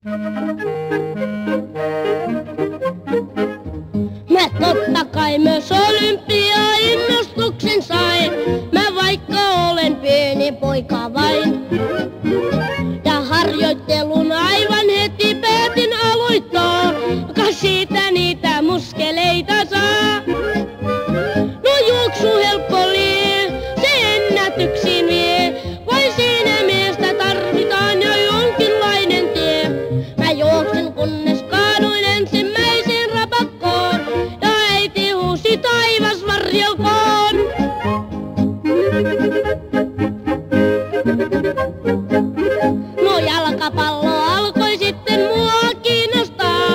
Mä totta kai myös olympiainnostuksen sain, mä vaikka olen pieni poika vain. Ja harjoittelun aivan heti päätin aloittaa, kas siitä niitä muskeleita saa. No juoksu helppo lie, se ennätyksiin vie, vai siinä miestä tarvitaan jo jonkinlainen tie. Mä juoksin kunnes kaaduin ensimmäiseen rapakkoon, ja äiti huusi taivas varjelkoon. No jalkapallo alkoi sitten mua kiinnostaa,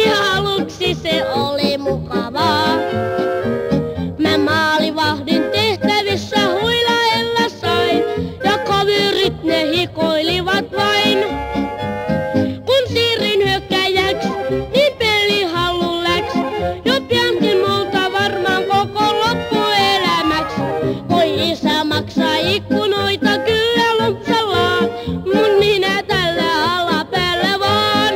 ja aluksi se oli mukavaa. Mä maalivahdin tehtävissä huilailla sain, ja kaverit ne hikoilivat vain. Kun siirryin hyökkäjäks, niin pelihallu läks, jo piankin multa varmaan koko loppuelämäks. Voi isä maksaa ikkunoita kyllä lompsallaan, mun minä tällä alapäällä vaan.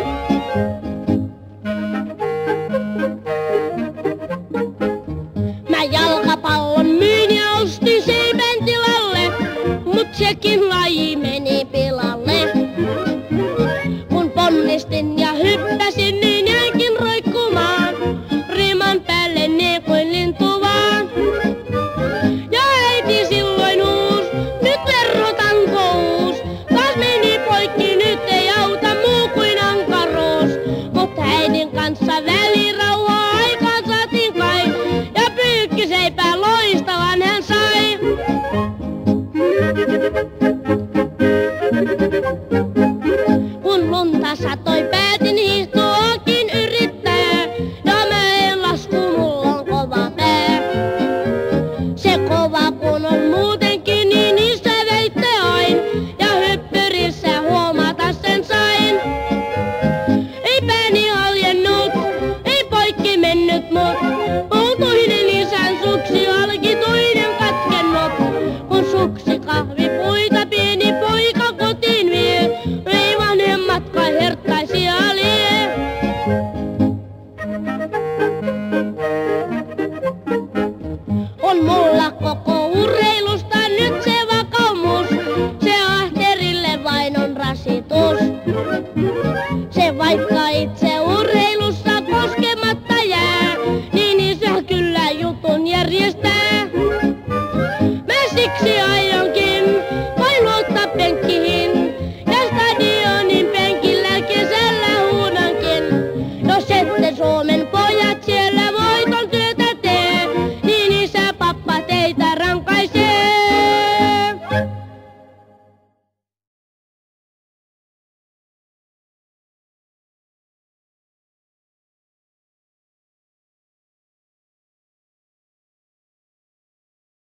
Mä jalkapallon myin ja ostin seipäin tilalle, mut sekin laji meni pilalle. Kun ponnistin